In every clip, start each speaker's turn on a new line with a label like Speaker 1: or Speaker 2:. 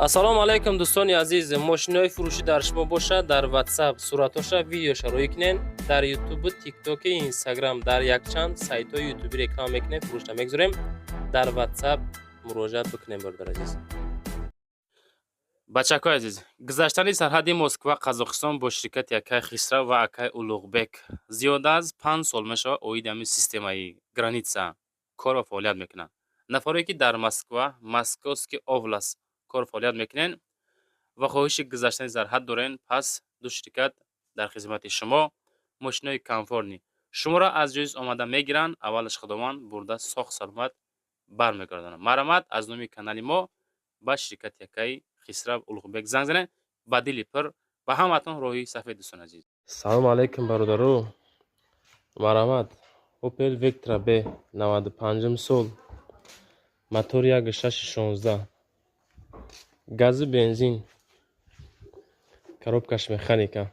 Speaker 1: ассалому алайкум дӯстони азиз, мошинои фурӯшӣ дар шумо бошад, дар WhatsApp суратоша видеоша рӯй кунен, дар YouTube, TikTok, Instagram, дар якчанд сайтҳои YouTube реклама мекунем, фурӯшта мегузорем. Дар WhatsApp муроҷиат бикунем бародар азиз. бачакои азиз, гузаштани сарҳади Москва Қазоқистон бо ширкати Акай Хисрав ва Акай Улуғбек зиёда аз 5 сол мешавад оиди ҳамин системаи граница кор ва фаъолият мекунанд. нафаре ки дар Москва, Московский област кор фаъолият мекунен ва хоҳиши гузаштани сарҳад дорен, пас ду ширкат дар хизмати шумо мошинои комфортни шуморо аз ҷоиз омада мегиранд, аввалаш худованд бурда сох саломат бармегардонанд. Марҳамат аз номи канали мо ба ширкати Акай Хисрав Улуғбек занг занед, ба дили пир ба ҳаматон роҳи сафед дӯстон азиз.
Speaker 2: Салом алейкум бародару. Марҳамат. Opel Vectra B 95 сол. Мотор 1.616. Газу бензин. Коробкаш механика.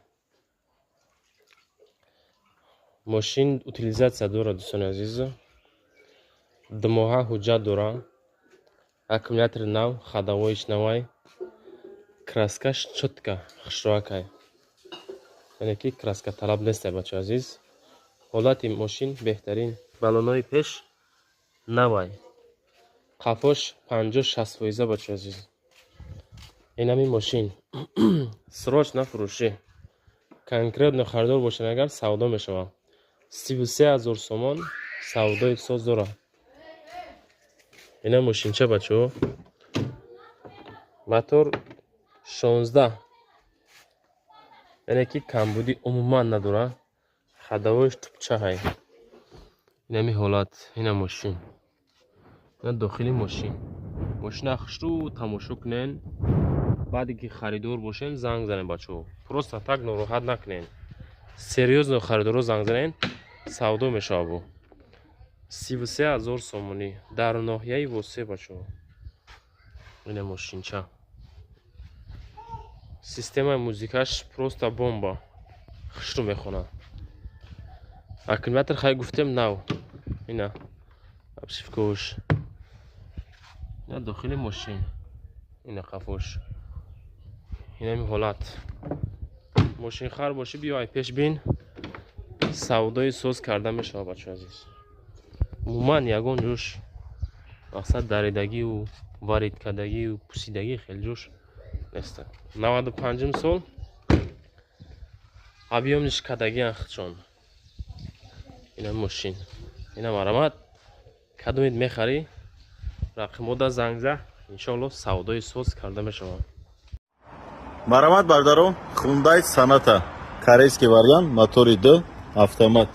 Speaker 2: Мошин утилизация дорад дӯстони азиз. 2 моҳа ҳуҷҷат дорад. Аккумулятори нав, ходовоиш навай. Краскаш чётка, хушроакай. яъне ки краска талаб нест бача азиз. ҳолати мошин беҳтарин. балонои пеш навай. қафош 50-60% бача азиз. ин ҳамин мошин. срочно фурӯшӣ. конкретно харидор бошен агар савдо мешавад. 33 000 сомон савдои соз дорад. ин ҳам мошинча бачаҳо. мотор 16. яъне ки камбудӣ умуман надорад. ходовоиш тупчаҳай. ин ҳамин ҳолат. ин ҳам мошин. ин дохили мошин. мошина хушрӯ тамошо кунен. баъде ки харидор бошен занг занен бачаҳо. просто так нороҳат накунен. серьёзно харидоро занг занен, савдо мешавад бо 33 000 сомонӣ дар ноҳияи восеъ бачаҳо. ин ҳам мошинча. системаи музикаш просто бомба. хушрӯ мехонад. аккумулятор хай гуфтем нав. ина обшивкаош. ина дохили мошин. ина қафош. ин ҳамин ҳолат. мошин хар боши биёй пеш бин. савдои соз карда мешавад бачаҳо азиз. умуман ягон ҷош мақсад даридагию варидкардагию пусидагӣ хеле ҷош нест. 95 сол. объёмниш кадаги ахчон. ин ҳам мошин. ин ҳам марҳамат. кадомед мехарӣ? рақимода зангза. иншоаллоҳ савдои соз карда мешавад.
Speaker 3: Марҳамат бардаро, Hyundai Sonata корейский вариант, мотори 2, автомат.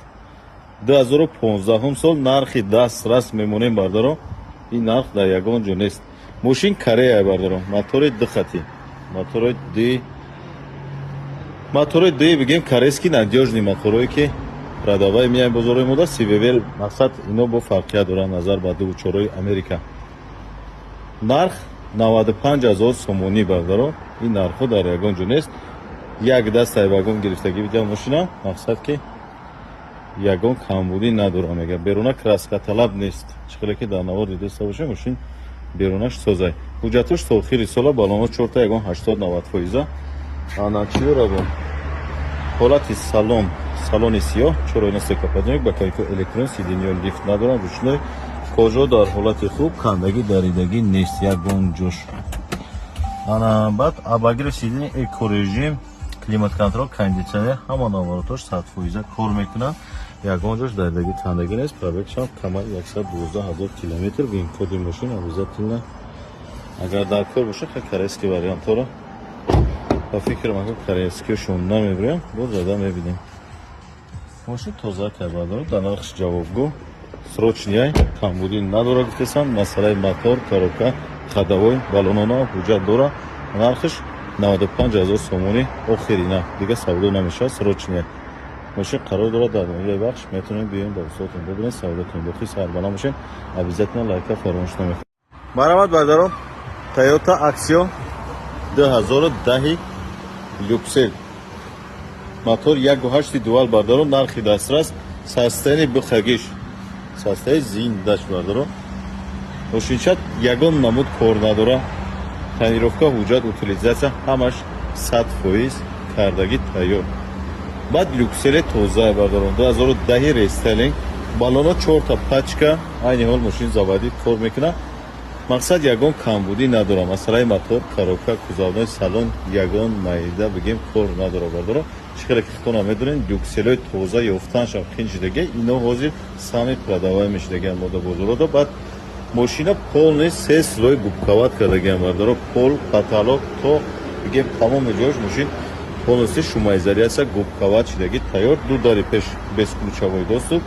Speaker 3: 2015 сол, нархи дастрас мемонем бардаро. Ин нарх дар ягон ҷо нест. Мошин Корея бардаро, мотори 2 хати. Мотори 2 бигем корейский надёжный моторое ки продавай мияем бозорои мода сивевел мақсад ино бо фарқият доранд назар ба дувчорои Америка. нарх 95 000 сомонӣ бардаро. ин нархҳо дар ягон ҷо нест. як дастаи вагон гирифтагӣ видео мошина мақсад ки ягон камбудӣ надора мега беруна краска талаб нест. чиқиле ки дар навор дида боша мошин берунаш созай. ҳуҷҷатош то охири сола балоно 4 ягон 80-90%. аначиёрабон ҳолати салони сиёҳ 4 секападник ба кайфи электрон сиденё лифт надорад. ручной кожо дар ҳолати хуб, кандагӣ даридагӣ нест ягон ҷош. баъд абагиро сидени экорежим, климат контрол, кондитсионер ҳама наворотош 100% кор мекунад. ягон ҷош даридагӣ кандагӣ нест. пробегшам камаи 112 000 километр. ин коди мошин обязательно агар дар кор боша корейский вариантро ба фикр макон корейскиошон намебурем. бо зада мебинем. мошин тоза кабадаро дар нархш ҷавобгӯ. срочнияй камбудӣ надора гуфтесам. масъалаи мотор, коробка, ходовой, балонона ҳуҷҷат дора. нархш 95 000 сомонӣ охирина. дига савдо намешавад. срочнияй мошин қарор дорад дар ноҳияи бахш. метавонем биёем дар вусотон бубинем, савдо кунем. бохи сарбана мошин обязательно лайка фаромӯш намекунед. марҳамат бардаро, Toyota Axio 2010 люксел. мотор 1.8 дуал бардаро. нархи дастрас. состояние бухагиш. состояние зиндаш бардаро. мошинча ягон намуд кор надора. тонировка, ҳуҷҷат, утилизатсия ҳамаш 100% кардагӣ тайёр. баъд люксели тоза бардорам 2010 рестайлинг, баллоно 4 та пачка, айни ҳол мошин заводӣ кор мекунад. мақсад ягон камбудӣ надорам, масъалаи мотор, коробка, кузовнои салон ягон майда бигем кор надорам бардора. чиқдар ки худтон медонед люкселои тоза ёфтанашам қин шидаги, ино ҳозир сами продавай мешидаги мода бозорода. баъд мошина полни 3 слой губковат кардагиам бардора, пол, потолок то бигем тамоми ҷош мошин полностью шумоизоляция губковат шидаги тайёр. ду дари пеш бесключовой доступ,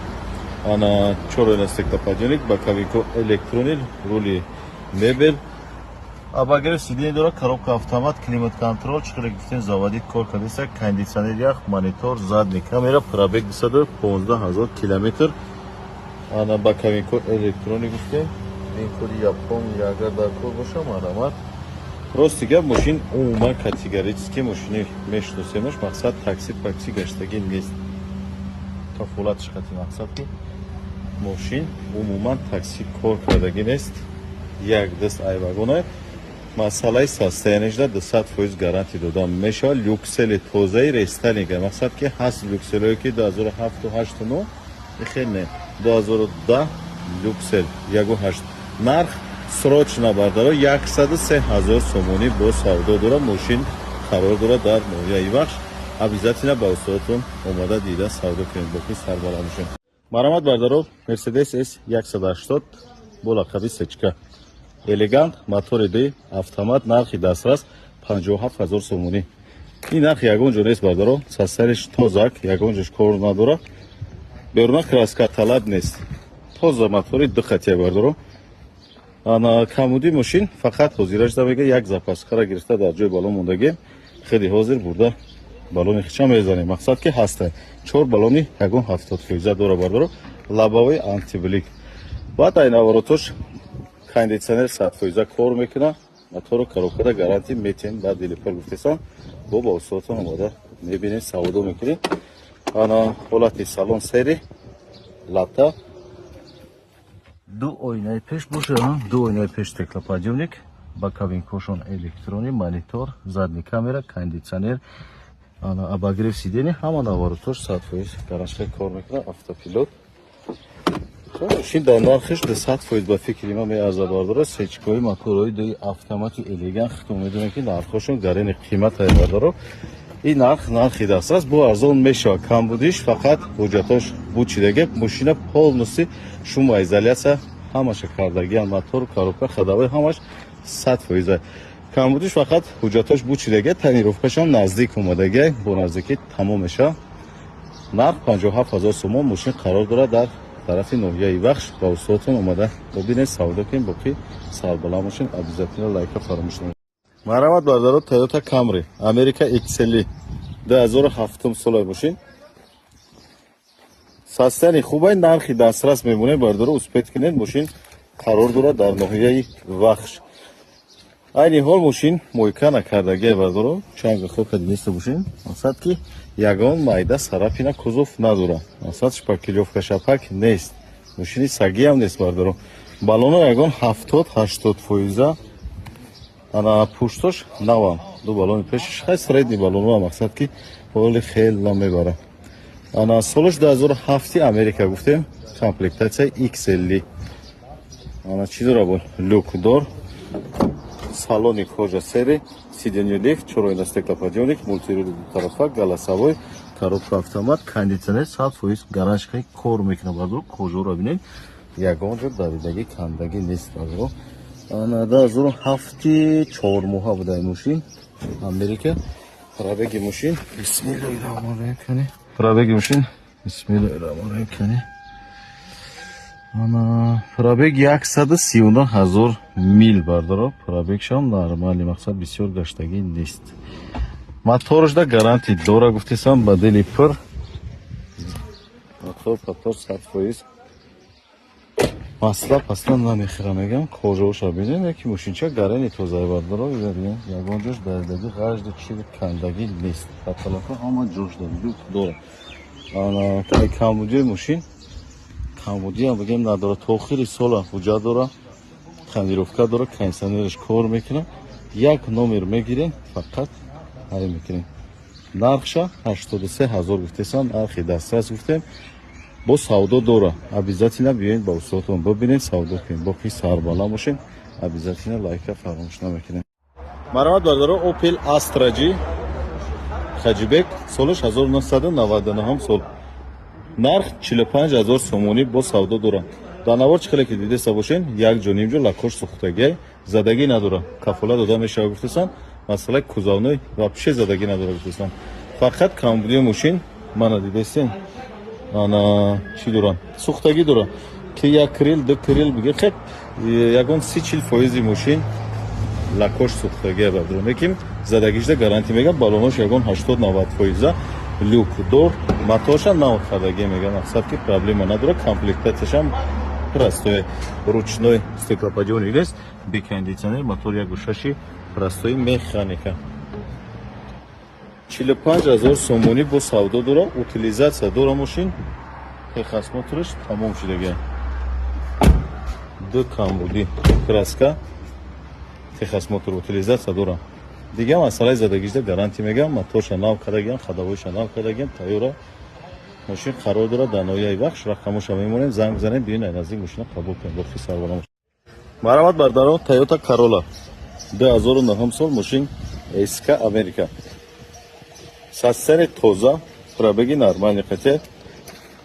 Speaker 3: ана 4 стеклоподъёмник, боковико электронил, рули мебел, абагер сидени дора, коробка автомат, климат контрол, чиқдар гуфтем заводӣ кор кардааст, кондитсионер ях, монитор, задни камера, пробег 215,000 километр, ана боковико электроник гуфтем, ин коди япон ягар дар кор боша марамат. рости гап мошин умуман категорически мошини мешиносемаш, мақсад такси пакси гаштагӣ нест. тафолатш хати мақсад ки мошин умуман такси кор кардагӣ нест. як даст айвагона масъалаи состояниеша 200% гарантӣ додам мешавад. люксели тозаи рестайлинг мақсад ки ҳаст люкселое ки 2007-8 хел не 2010 люксел 1.8 нарх срочно бардоро 103,000 сомонӣ бо савдо дора. мошин қарор дора дар ноҳияи бахш. обязательно ба устодатон омада дида савдо кунед. боки сарбаланд мошин марамат бардоро Mercedes S180 бо лақаби сечка элегант, мотори ди автомат, нархи дастрас 57,000 сомонӣ. ин нарх ягон ҷо нест бардоро, састариш тозак, ягон ҷош кор надора, беруна краска талаб нест. тоза мотори духатия бардоро. ана камуди мошин фақат ҳозираш замега як запаскара гирифта дар ҷои балон мондаги, хеле ҳозир бурда балони хича мезанем. мақсад ки ҳаста 4 балони ягон 70% дора бардоро, лабавои антиблик. баъд ай наворотош кондитсионер 100% кор мекунад. мотору коробкада гарантӣ метен ба делипер гуфтесан, бо ба устодатон омода мебинед, савдо мекунед. ана ҳолати салон сери лата, ду ойнаи пеш боша, ду ойнаи пеш стеклоподъёмник, боковин кошон электрони, монитор, задни камера, кондитсионер, ана обогрев сидени, ҳама наворотош 100% гарантия кор мекунад. автопилот мошин дар нархиш 200% ба фикри ма меарза бардора. сечкои моторои дуи автомати элегант худтон медонед ки нархошон гарени қиматае бардора. ин нархи дастрас бо арзон мешавад. камбудиш фақат ҳуҷҷатош бучидаги, мошина полностью шумоизоляция ҳамаша кардагиан, мотор, коробка, ходовой ҳамаш 100%. камбудиш фақат ҳуҷҷатош бучидаги, тонировкашам наздик омадаги, бо наздикӣ тамом мешавад. нарх 57,000 сомон. мошин қарор дорад дар тарафи ноҳияи бахш. ба устодатон омада бобинед, савдо кунед. боки сарбаланд мошин обязательно лайка фаромӯш намед. марамат бардоро Toyota Camry America XL 2007 солаи мошин. састани хубай, нархи дастрас мемоне бардоро успед кунед. мошин қарор дорад дар ноҳияи бахш. айни ҳол мошин мойка кардагӣ бардоро, чанга хока неста мошин. мақсад ки ягон майда сарапина кузов надора. мақсад шпаклёвка шапак нест. мошини сагиам нест бардоро. балоно ягон 70-80%. ана пуштош навам, ду балони пешиш хай средни балонова, мақсад ки ҳоли хел намебара. ана солаш 2007 Америка гуфтем, комплектатсияи XL. ана чӣ дора бо люкдор, салони кожа сери, сиденьё лифт, 4 стеклоподъёмник, мультируль тарафа, галасовой, коробка автомат, кондитсионер 100% гарантияи кор мекунад бардоро. кожаро бинед, ягон ҷо даридаги кандаги нест бардоро. ана 2007 4 моҳа буда ин мошин Америка. пробеги мошин бисмиллаҳиррахмонирраҳим. пробеги мошин бисмиллаҳиррахмонирраҳим. ана пробег 139,000 мил бардоро. пробегшам нормали, мақсад бисёр гаштагӣ нест. моторашда гарантӣ дора гуфтесам ба дили пир. мотор 100%. масла пасла намехӯра мегам. кожаоша бинед, яки мошинча гарани тозаи бардоро бибарем. ягон ҷош даридаги ғажди чири кандагӣ нест. потолока ҳама ҷош дора. ана камбудии мошин, камбудиам бигем надора. то охири сола ҳуҷҷат дора, тонировка дора, кондитсионераш кор мекунад. як номер мегирем фақат ҳай мекунем. Нархша 83000 гуфтесан, нархи дастрас гуфтем. Бо савдо дора. Обязательно биёед ба устодтон бибинед, савдо кунед. Боқи сарбала бошед. Обязательно лайка фаромӯш намекунед. Марҳамат бардаро Opel Astra G Хаҷибек солаш 1999 сол. Нарх 45000 сомонӣ бо савдо дора. Дар навор чӣ хеле ки дидеса бошен, як ҷо нимҷо лакош сӯхтагӣ, задагӣ надора. Кафола дода мешава гуфтесан, масъалаи кузовной вообще задагӣ надора гуфтесан. Фақат камбудии мошин мана дидесен. Ана чӣ доран? Сӯхтагӣ дора. Ки як крил, ду крил бигир хеп ягон 30-40% мошин лакош сӯхтагӣ бадро меким. Задагишда гарантӣ мегам, балонош ягон 80-90% люк дор, матоша нав хадагӣ мегам. Мақсад ки проблема надора, комплектатсияшам простой ручной стеклоподъёмник нест, бикондитсионер, мотор 1.6 простой механика. 45000 сомонӣ бо савдо дора, утилизация дора мошин. Техосмотрш тамом шудагӣ. Ду камбуди краска, техосмотр утилизация дора. Дига масъалаи задагишда гарантӣ мегам, мотоша нав кардагиам, хадавойша нав кардагиам, тайёра мошин қарор дорад. Дар ноҳияи бахш рақамоша мемонем, занг бизанем, биёед ай наздик мошина қабул кунем. Боқи сарбала мошин. Марҳамат бардаро Toyota Corolla 2009 сол мошин SK America. Састари тоза, пробеги нормальни қате.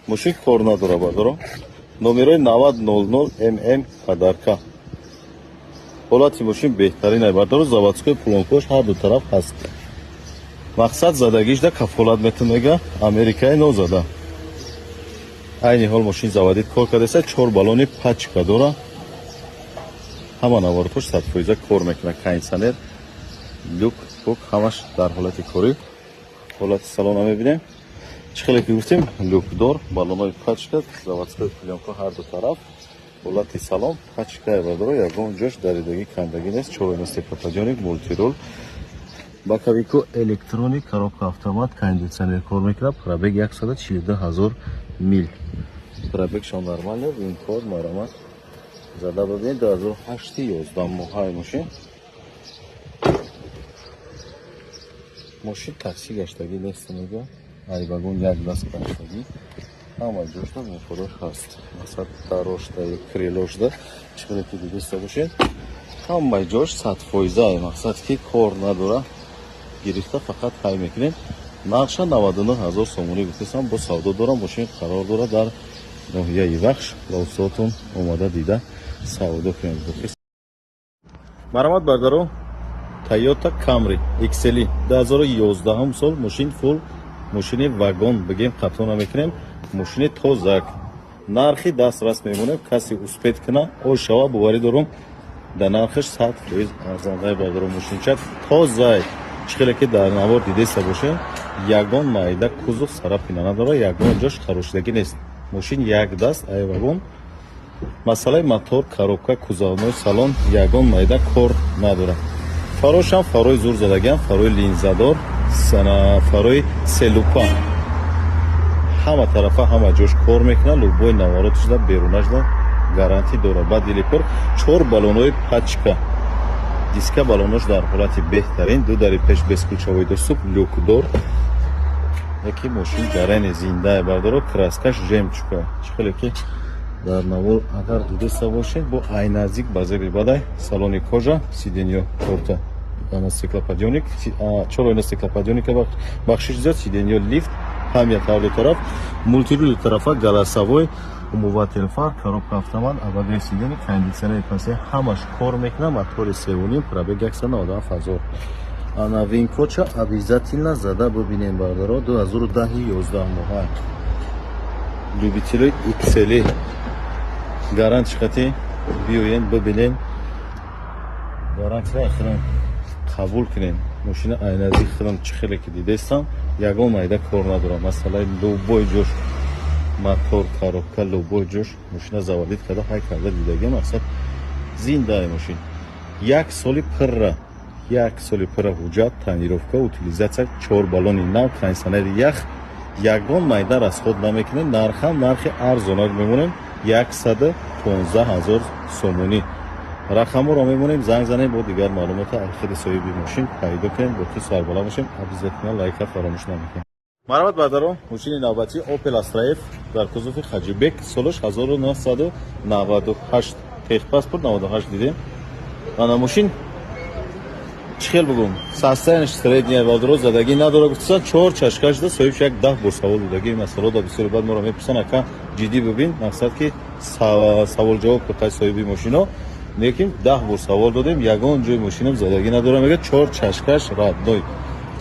Speaker 3: Мошин кор надора бардаро. Номерои 9000 MM падарка. ҳолати мошин беҳтарин ай бардаро. Заводской плонкош ҳар ду тараф ҳаст. Мақсад задагишда кафолат метунега Америкаи нозада. Айни ҳол мошин заводид кор кардеса, 4 балони пачка дора. Ҳама наворотош 100% кор мекунад. Кондитсионер, люк, бук ҳамаш дар ҳолати корӣ. ҳолати салона мебинем. Чӣ хеле ки гуфтем, люк дор, балонои пачка, заводской пленка ҳар ду тараф. ҳолати салон пачка бадро, ягон ҷош даридагӣ кандагӣ нест. Чоройна стеклоподъёмник, мултирол, баковику электроник, коробка автомат, кондитсионер кор мекунад. Пробег 142000 мил. Пробегшон нормале, винкод, маромат. Зада бибинед 2008-11 моҳаи мошин. Мошин такси гаштагӣ нест мега. Ай вагон як даст гаштагӣ. Ҳама ҷошда мефорош ҳаст. Масад дарошда, крилошда чӣ хеле ки дидеста бошед. Ҳамаи ҷош 100%. Мақсад ки кор надора. Гирифта фақат ҳай мекунем. Нарша 99000 сомонӣ гуфтесам, бо савдо дорам. Мошин қарор дора дар ноҳияи бахш. Ба устодтон омада дида савдо кунем. Марҳамат бардаро Toyota Camry XLE 2011 сол мошин фул, мошини вагон бигем қатъо намекунем. Мошини тозак. Нархи дастрас мемонем. Каси успед кина ошава бувари дорум. Да нархиш 100% арзондай бардаро мошинчак тозай. Чӣ хеле ки дар навор дидеста боше, ягон майда кузов сарапина надора, ягон ҷош харушдагӣ нест. Мошин як даст ай вагон. Масъалаи мотор, коробка, кузовной салон ягон майда кор надора. Фарошам фарои зур задагиам, фарои линзадор, фарои селупа. Ҳама тарафа ҳама ҷош кор мекунад. Лубои навороташда берунашда гарантӣ дора. Ба дилипор 4 балонои пачка. Диска балонош дар ҳолати беҳтарин. Ду дари пеш без ключовой доступ, люкдор. Яки мошин гарани зинда бардаро, краскаш жемчука. Чӣ хеле ки дар навор агар дидеста бошед, бо ай наздик ба зебри бадай. Салони кожа, сиденьё торта. Ана стеклоподъёмник, чоройна стеклоподъёмника бахшиш зиёд, сиденьё лифт, ҳамят ҳар ду тараф, мултирӯли тарафа галасовой, умуваттил фар, коробка автомат, аввалия сидени, кондитсионери пасе ҳамаш кор мекунад. Мотори 3.5, пробег 197000. Ана винкоча обязательно зада бибинем бардаро. 2010-11 моҳа. Любителои XLE гарант чиқати биёен бибинем. Гарантия хирам қабул кунем. Мошина айнази хирам чӣ хеле ки дидестам, ягон майда кор надора. Масъалаи лубои ҷош, мотор, коробка, лубои ҷош мошина заводид карда, ҳай карда дидагӣ. Мақсад зиндаи мошин. Як соли пирра ҳуҷҷат, тонировка, утилизация, 4 балони нав, кондитсионери ях, ягон майда расход намекунем. Нархам нархи арзонак мемонем. 115000 сомонӣ. рақамро мемонем, занг занем, бо дигар маълумота ахири соҳиби мошин пайдо кунем, бо ки сарбаланд бошем. Обязательно лайка фаромӯш намекунем. Марҳамат бардарон, мошини навбатӣ Opel Astra F дар кузуфи Хаҷибек, солаш 1998, техпаспорт 98 дидем. Ана мошин чӣ хел бигӯм, састаянаш средняя валдро задагӣ надора гуфтасан, 4 чашкаш да соҳибш як 10 бор савол додагӣ масъалода бисёре. Баъд моро мепурсан, ака ҷиддӣ бибин, мақсад ки савол-ҷавоб кунад соҳиби мошино. Лекин 10 бор савол додем, ягон ҷои мошинам задагӣ надора, мега 4 чашкаш родной.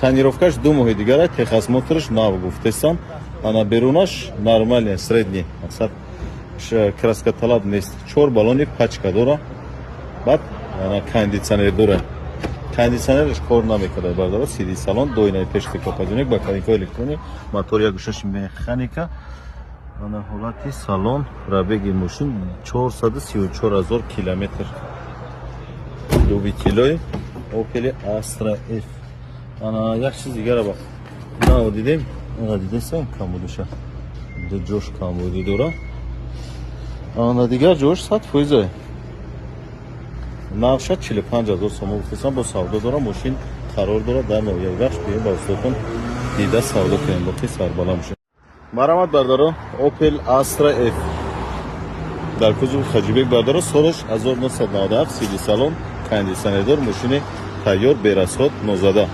Speaker 3: Тонировкаш 2 моҳи дигара, техосмотрш нав гуфтасан. Ана берунаш нормальная, средний, мақсад краска талаб нест. 4 баллони пачка дора. Баъд ана кондитсионер дора. Кондитсионерш кор намекард бардара, сиди салон, доинаи пеш теплоподъёмник ба коникаи электрони, мотор як гӯшаш механика. Ана ҳолати салон, пробеги мошин 434 000 километр. Двигателои Opel Astra F. Ана як чиз дигара ба на дидем, ана дидесам камудуша. Де ҷош камуди дора. Ана дигар ҷош 100%. Навша 45 000 сом гуфтасан, бо савдо дора, мошин қарор дора дар ноҳияи бахш бием ба устохон дида савдо кунем, бо ки сарбаланд бошем. Марҳамат бардаро, Opel Astra F дар кузуфи Хаҷибек бардаро, солаш 1997, сиди салон, кондитсионердор, мошини тайёр, берасход, нозада.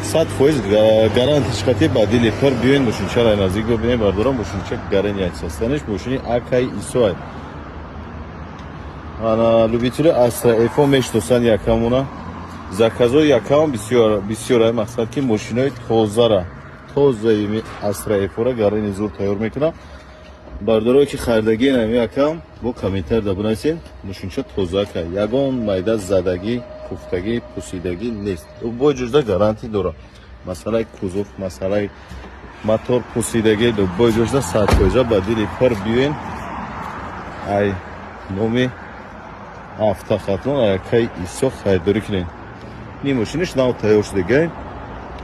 Speaker 3: 100% гарантиш хати ба дили пар биёин мошинчаро наздик бибинем бардаро, мошинча гарантия ҳастанеш, мошини Akai Isuai. Ана любители Astra F-о мешносан якамуна. Заказои якам бисёр мақсад ки мошинои тозаи Astra F-ро гарани зур тайёр мекунам. Бардарои ки хардагӣ нами якам бо комментар да бинависен, мошинча тозака, ягон майда задагӣ, куфтагӣ, пусидагӣ нест. Бо ҷузда гарантӣ дора. Масъалаи кузов, масъалаи мотор пусидагӣ, бо ҷузда 100% ба дили пар биёен. Ай номи автохатлон Akai Isuai хайдорӣ кунем. Ин мошиниш нав тайёр шудагӣ,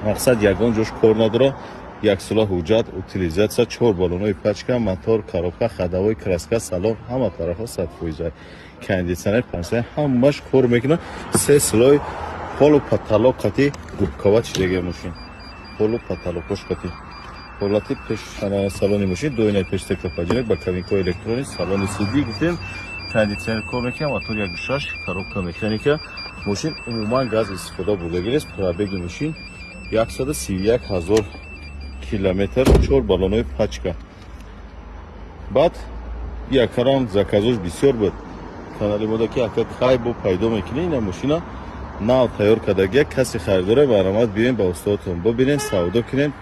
Speaker 3: мақсад ягон ҷош кор надора. Як сола ҳуҷҷат, утилизатсия, 4 баллонои пачка, мотор, коробка, ходовой, краска, салон, ҳама тарафа 100%. Кондитсионер, пансия, ҳамаш кор мекунад. 3 слой полу потолок қати губкова чидагӣ мошин. Полу потолокош қати. ҳолати пеш салони мошин, доинаи пеш теплоподъёмник ба кабинкаи электрони, салони CD гуфтем. Кондитсионер кор мекунад, мотор як гӯшаш, коробка механика. Мошин умуман газ истифода бурдагист. Пробеги мошин 131 000 километр, 4 баллонои пачка. Баъд якарам заказош бисёр буд. Канали мода ки ака кай бо пайдо мекунем, ина мошина нав тайёр кардагӣ, каси харидора баромад биёем ба устодтон бибинем, савдо кунем.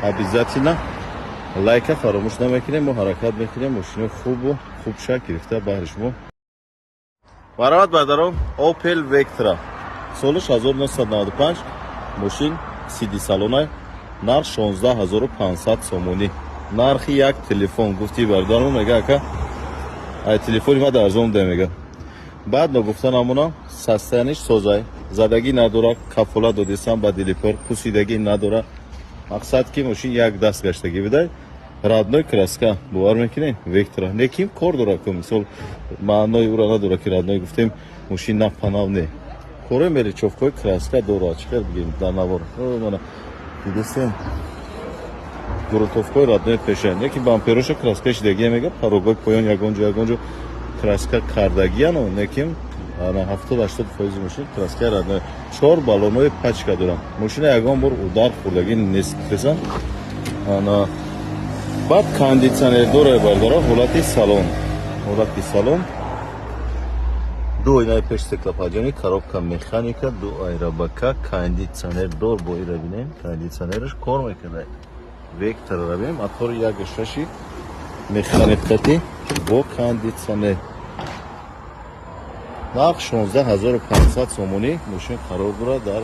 Speaker 3: Обязательно лайка фаромӯш намекунем, мо ҳаракат мекунем, мошини хубу хубша гирифта баҳри шумо. Марҳамат бардарон, Opel Vectra, солаш 1995, мошин сиди салона, нарх 16500 сомонӣ. Нархи як телефон гуфти бардаро, мега ака ай телефони ма арзон да мега. Баъд нагуфтан амуна састаяниш созай, задагӣ надора, кафола додисам ба дилипор, пусидагӣ надора. Мақсад ки мошин як даст гаштагӣ бидай. Родной краска бовар мекунем Vectra. Лекин кор дора ки мисол маънои уро надора ки родной гуфтем мошин на панав не. Коре мери човкои краска дора, чӣ хел бигем дар навор. Мана дидесен грунтовкои родной пеша. Лекин бампероша краска шидагӣ мега, парогои поён ягон ҷо краска кардагӣ ано, лекин ана 70-80% мошин краска родной. 4 баллонои пачка дора. Мошина ягон бор удар хурдагӣ нест гуфтасан. Ана баъд кондитсионер дора бардаро, ҳолати салон, ду айнаи пеш теплоподъёмник, коробка механика, ду айрабака, кондитсионер дор бо ира бинем, кондитсионерш кор мекунад. Vectra бинем, мотори як гӯшаши механикати бо кондитсионер. Нарх 16500 сомонӣ, мошин қарор дора дар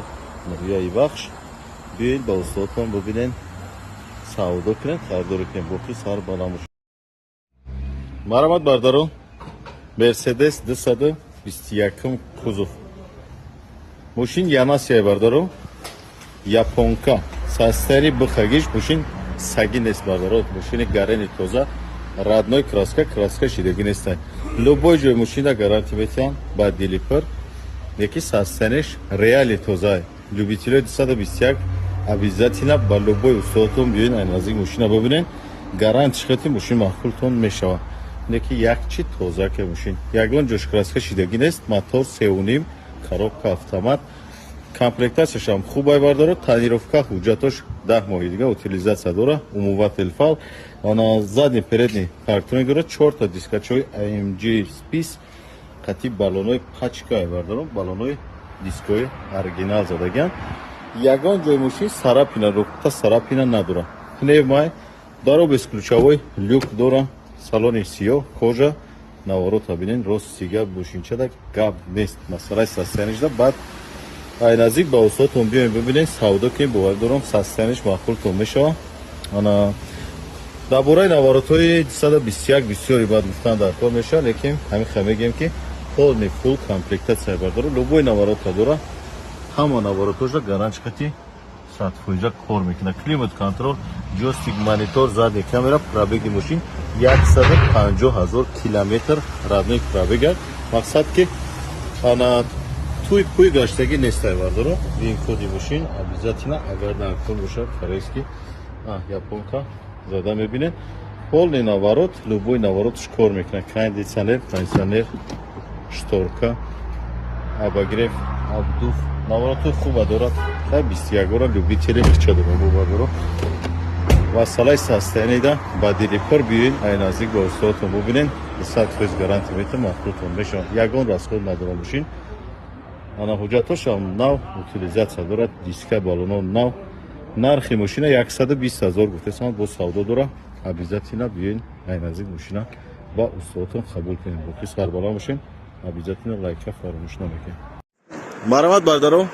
Speaker 3: ноҳияи бахш. Биёед ба устодтон бибинен, савдо кунем, хардорӣ кунем, бо ки сар баланд бошад. Марҳамат бардарон, Mercedes 221 кузов. Мошин Yanasия бардаро, японка, састари бихагиш, мошин саги нест бардаро, мошини гарани тоза, родной краска шидагӣ нестай. любой ҷои мошина гарантӣ метиҳам ба делипер. Яки састанеш реали тоза. Любителои 221 обязательно ба любой устодатон биёин айн аз ин мошина бибинен. Гарантиш хати мошин маъқултон мешавад. Яки як чи тозаке мошин. Ягон ҷош краска шидагӣ нест. Мотор 3.5, коробка автомат. Комплектасияш ҳам хуб айбардора. Тонировка ҳуҷҷатош 10 моҳи дига утилизатсия дора. Умумватил фал. Ана задни передни парктроник дора. 4 та дискачаҳои AMG Spice. Қатиб балонои пачка айбардора. Балонои дискои оригинал задагиан. Ягон ҷои мошин сарапина, нуқта сарапина надора. Пневмай даро бесключавой люк дора. Салони сиёҳ, кожа. Наворота бинен, рост сига бошинчадак гап нест. Масъалаи состоянишда баъд ай наздик ба устодтон биёем бибинем савдо ки бовар дорам состояниш маъқултон мешавад. Ана дар бораи наворотҳои 221 бисёри баъд гуфтан дар кор мешавад, лекин ҳамин хел мегӯем ки полный фул комплектатсия бардора. Любой наворота дора. Ҳама наворотҳоша гарантияти 100% кор мекунад. Климат контрол, ҷойстик, монитор, задни камера, пробеги мошин 150,000 километр родной пробег аст. Мақсад ки ана туй пуй гаштагӣ нест айбардора. Ин коди мошин обязательно агар намкон бошад корейский японка зада мебинед. Полный наворот, любой наворотш кор мекунад. Кондитсионер, кондитсионер, шторка, обогрев, обдув. Наворотҳои хуба дорад. 21-ора любители хича дорад бубардора. Масъалаи состоянида ба делипер биёин ай наздик ба устодатон бубинен. 100% гарантия метавам маъқултон мешавад. Ягон расход надора мошин. Ана ҳуҷҷатошам нав, утилизатсия дорад, диска балоно нав. Нархи мошина 120,000 гуфтесам, бо савдо дора. Обязательно биёин ай наздик мошина ба устодатон қабул кунед. Бо ки сарбаланд мошин обязательно лайка фаромӯш намекунед. Марамат бардаро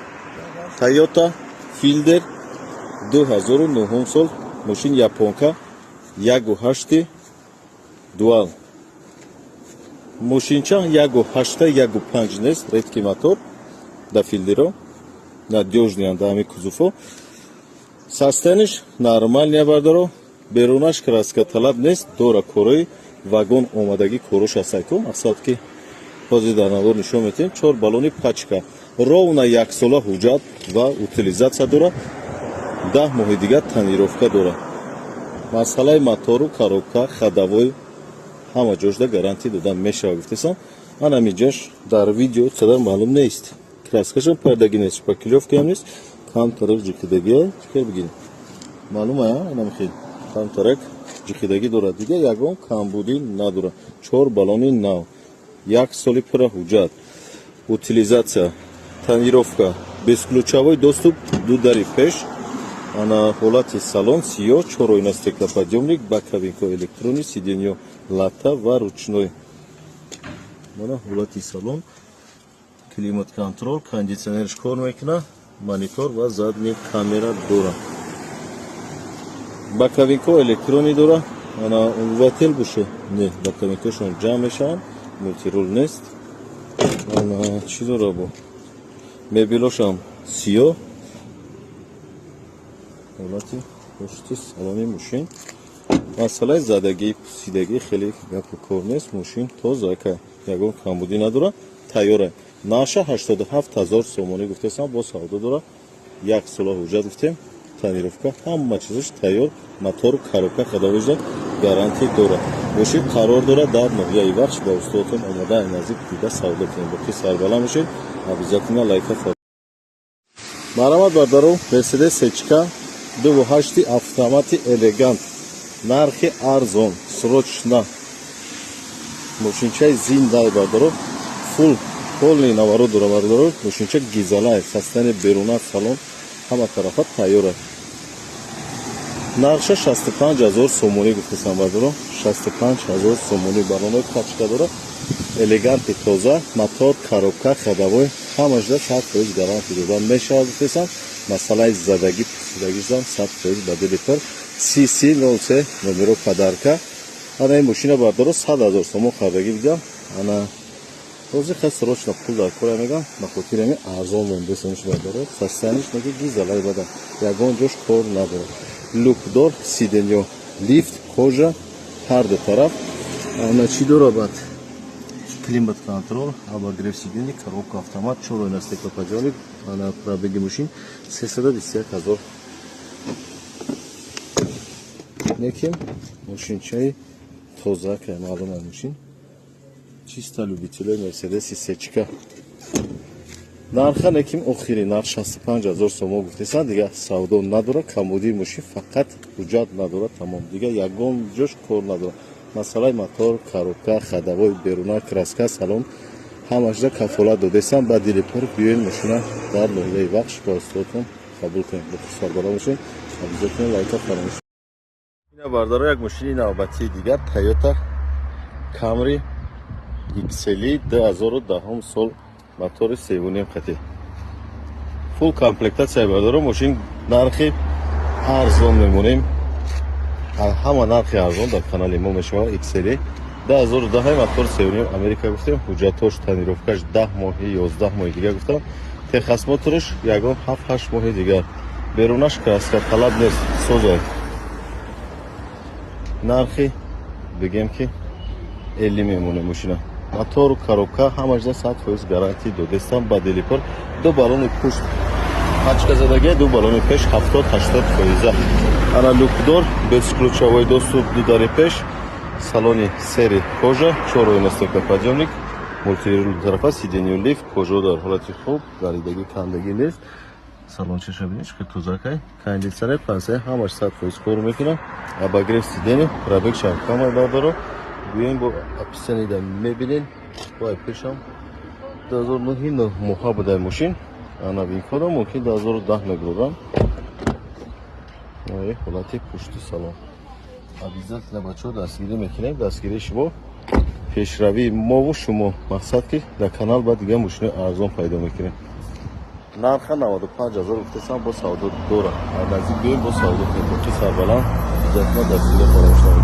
Speaker 3: Toyota Fielder 2009 сол мошин японка 1.8 дуал. Мошинча 1.8 1.5 нест, редкий мотор да Fielder надёжный андами кузуфо. Состояниш нормальный бардаро. Берунаш краска талаб нест, дора корои вагон омадагӣ корош асайко. Мақсад ки ҳозир дар навор нишон метем 4 балони пачка. Ровна 1 сола ҳуҷҷат ва утилизатсия дора. 10 моҳи дига тонировка дора. Масъалаи мотору, коробка, ходовой ҳама ҷошда гарантия додан мешавад гуфтесам. Ана миҷаш дар видео қадар маълум нест. Краскашам пайдагӣ нест, шпаклёвка ҳам нест. Камтарак ҷиқидагӣ чикар бигирем. Маълум ая, ана михел. Камтарак ҷиқидагӣ дорад. Дига ягон камбудӣ надора. 4 балони нав. 1 соли пура ҳуҷҷат. Утилизатсия, тонировка, бесключавой доступ, ду дари пеш. Ана ҳолати салон сиёҳ, 4 ойна стеклоподъёмник, бакабинка электрони, сиденьё лата ва ручной. Мана ҳолати салон, климат контрол, кондитсионерш кор мекунад, монитор ва задни камера дора. Бакабинка электрони дора. Ана умувватил буше. Не, бакабинкашон ҷамъ мешаванд. Мултирол нест. Ана чӣ дора бо? Мебелошам сиёҳ. ҳолати пушти салони мошин. Масъалаи задагӣ, пусидагӣ хеле гапу кор нест. Мошин тозака, ягон камбудӣ надора. Тайёра. Наша 87,000 сомонӣ гуфтесам, бо савдо дора. 1 сола ҳуҷҷат гуфтем. Тонировка, ҳама чизаш тайёр. Мотор, коробка, ходовой гарантия дора. Мошин қарор дора дар ноҳияи бахш ба устодатон омада ай наздик дида савдо кунед. Бо ки сарбаланд мошин обязательно лайка фаро. Марамат бардаро Mercedes C-ка 2.8 автомати элегант. Нархи арзон, срочно. Мошинчаи зиндай бардаро. Фул полный наворот дора бардаро. Мошинча гизалай, состояние беруна салон ҳама тарафа тайёр аст. Нарша 65,000 сомонӣ гуфтесам бардаро. 65,000 сомонӣ балонои пачка дора. Элеганти тоза, мотор, коробка, ходовой ҳамашда 100% гарантия додан мешавад гуфтесам. Масъалаи задагӣ, пусидагишам 100% ба делипер. CC03 номеро падарка. Ана ин мошина бардаро 100,000 сомон хардагӣ бидам. Ана ҳозир хас срочно пул дар кора мегам. Ба хотири ҳамин арзон мондесамш бардаро. Состояниш мега гизалай бада. Ягон ҷош кор надорад. Люкдор, сиденьё, лифт, кожа, ҳар ду тараф. Ана чӣ дора бад? климат контрол, обогрев сидений, коробка автомат, 4 стеклоподъемник, на пробеге машин 310 000. Неким машинчаи тозака, малум машин. Чисто любителей Мерседес и сечка. Нарха неким охири нарх 65 000 сомо гуфтесан, дига савдо надора, камоди машин фақат ҳуҷҷат надора, тамом. Дига ягон ҷош кор надора. Масъалаи мотор, коробка, ходовой, беруна, краска, салон ҳамашро кафолат додесам. Ба дилипор биёед машина дар лоҳияи вақт шикористотон қабул кунед. Бохусорбара бошед. Обязательно лайка фаромӯш. Ина бардора як машини навбатии дигар Toyota Camry XL 2010 сол мотори 3.5 қати. Фул комплектация бардора машин нархи арзон мемонем. Ҳама нархи арзон дар канали мо мешава. XL 2010 мотор 3.5 Америка гуфтем. ҳуҷҷатош танировкаш 10 моҳи 11 моҳи дигар гуфтам. Техас моторш ягон 7-8 моҳи дигар. Берунаш краска талаб нест, созад. Нархи бигем ки 50 мемоне машина. Мотор, коробка ҳамаш 100% гарантӣ додестам. Ба делипор ду балони пушт пачка задаги, ду балони пеш 70-80%. Ана люкдор без ключовой доступ ду дари пеш. Салони сери кожа, 4 стеклоподъемник, мультирул тарафа, сиденью лифт, кожа дар ҳолати хуб, гаридаги кандаги нест. Салончаша биниш ки тузакай, кондитсионер, пансай ҳамаш 100% кор мекунад. Обогрев сидений, пробег шамкамай бардоро. Биёем бо описанида мебинем. Вай пешам 2009 моҳа будай машин. Ана винкода мумкин 2010 мегурам. Ой, ҳолати пушти салон. Обязательно бачо дастгирӣ мекунем. Дастгирии шумо пешравии мову шумо. Мақсад ки дар канал ба дигар машини арзон пайдо мекунем. Нарха 95 000 гуфтесам бо савдо дора. Наздик биёем бо савдо кунем. Ки сарбаланд обязательно дастгирӣ фаромӯш накунем.